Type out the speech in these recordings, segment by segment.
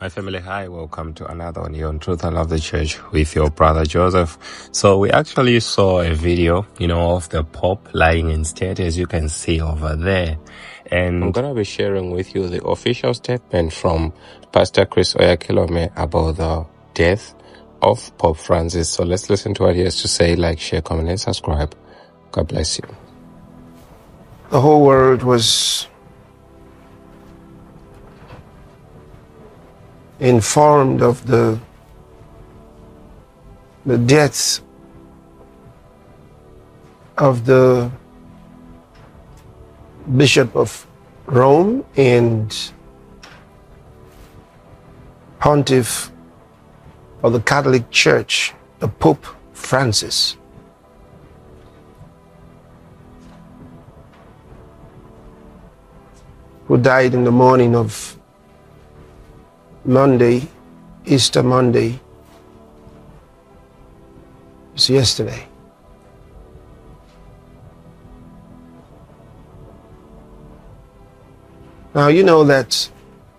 My family, hi, welcome to another one here on Truth and Love the Church with your brother Joseph. So we actually saw a video, of the Pope lying in state, as you can see over there. And I'm going to be sharing with you the official statement from Pastor Chris Oyakhilome about the death of Pope Francis. So let's listen to what he has to say. Like, share, comment, and subscribe. God bless you. The whole world was informed of the death of the Bishop of Rome and Pontiff of the Catholic Church, the Pope Francis. Who died in the morning of Monday, Easter Monday. It's yesterday. Now, you know that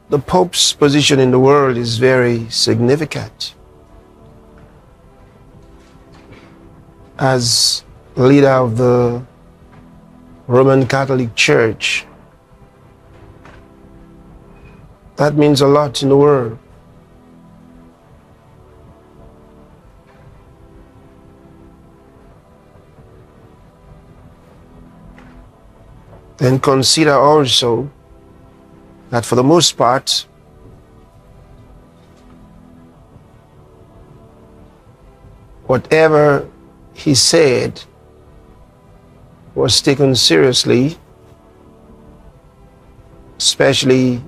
the Pope's position in the world is very significant. As leader of the Roman Catholic Church, that means a lot in the world. Then consider also that for the most part, whatever he said was taken seriously, especially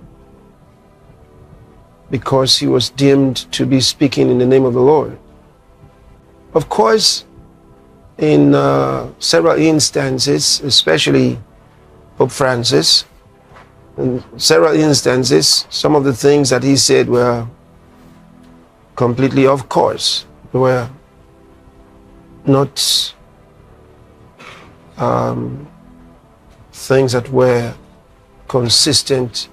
because he was deemed to be speaking in the name of the Lord. Of course, in several instances, especially Pope Francis, in several instances, some of the things that he said were completely off course. They were not things that were consistent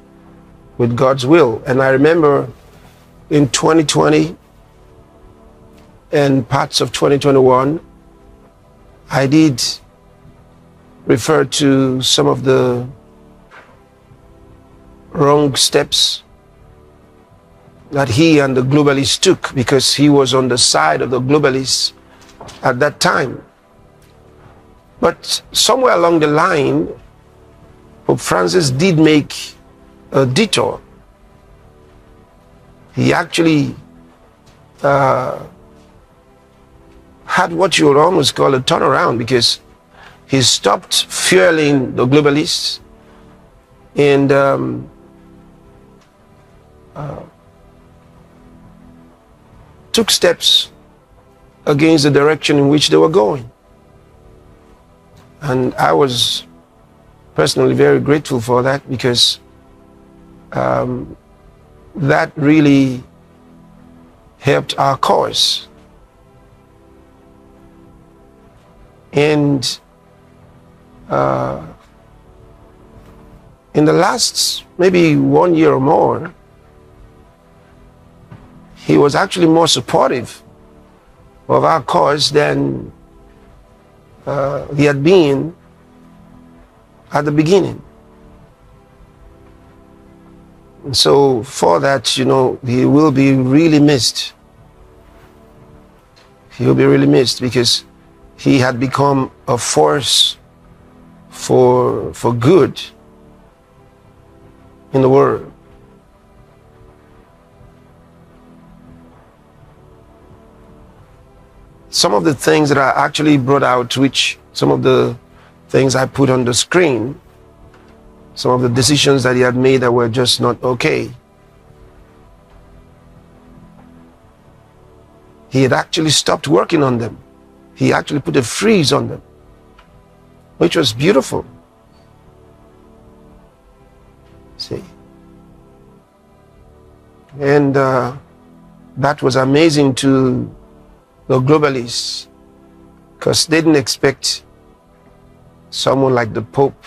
with God's will. And I remember in 2020 and parts of 2021, I did refer to some of the wrong steps that he and the globalists took, because he was on the side of the globalists at that time. But somewhere along the line, Pope Francis did make a detour. He actually had what you would almost call a turnaround, because he stopped fueling the globalists and took steps against the direction in which they were going. And I was personally very grateful for that, because that really helped our cause. And in the last maybe 1 year or more, he was actually more supportive of our cause than he had been at the beginning. And so for that, he will be really missed. He will be really missed, because he had become a force for good in the world. Some of the things that I actually brought out, which some of the things I put on the screen, some of the decisions that he had made that were just not okay. He had actually stopped working on them. He actually put a freeze on them, which was beautiful. See? And that was amazing to the globalists, because they didn't expect someone like the Pope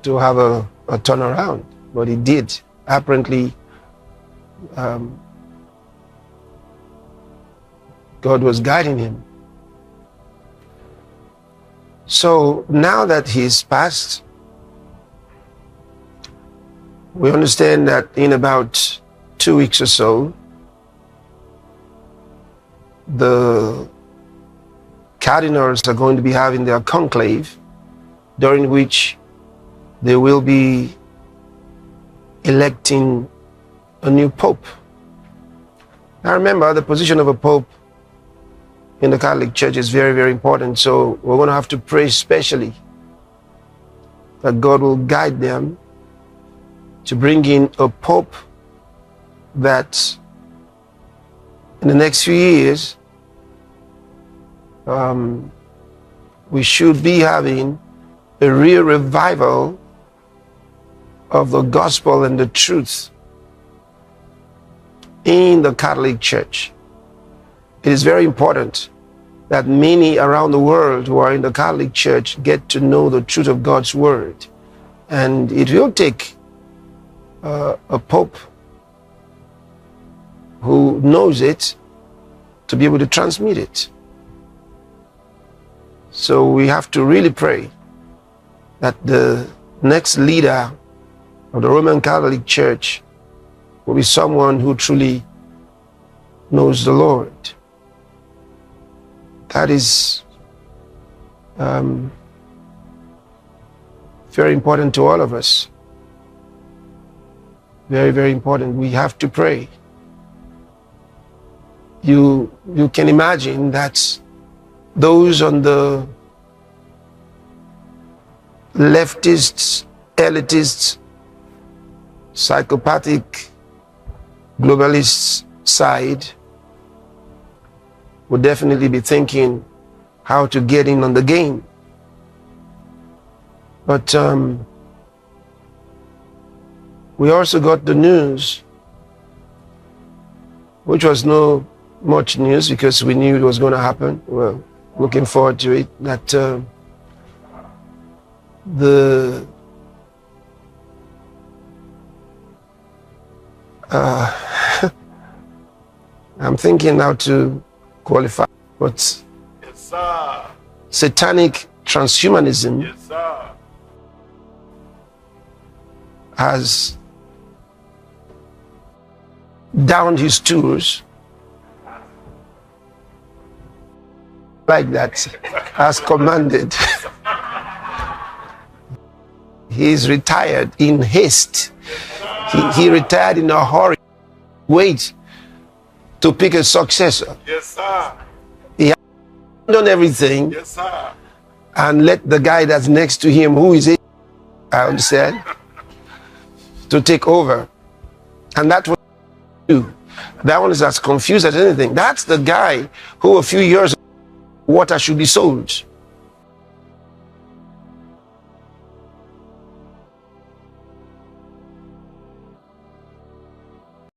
to have a turnaround, but he did. Apparently, God was guiding him. So now that he's passed, we understand that in about 2 weeks or so, the cardinals are going to be having their conclave, during which they will be electing a new pope. Now remember, the position of a pope in the Catholic Church is very, very important. So we're going to have to pray specially that God will guide them to bring in a pope that in the next few years we should be having a real revival of the gospel and the truth in the Catholic Church. It is very important that many around the world who are in the Catholic Church get to know the truth of God's word. And it will take a pope who knows it to be able to transmit it. So we have to really pray that the next leader of the Roman Catholic Church will be someone who truly knows the Lord. That is very important to all of us. Very, very important. We have to pray. You can imagine that those on the leftists, elitists, psychopathic, globalists side would definitely be thinking how to get in on the game. But we also got the news, which was no much news because we knew it was going to happen. Well, looking forward to it, that I'm thinking how to qualify, but Yes, sir. satanic transhumanism Yes, sir. has downed his tools like that, as commanded. He's retired in haste. He retired in a hurry. Wait to pick a successor. Yes, sir. He has done everything Yes, sir. and let the guy that's next to him, who is it, I understand, to take over. And that's what you do. That one is as confused as anything. That's the guy who a few years ago, water should be sold.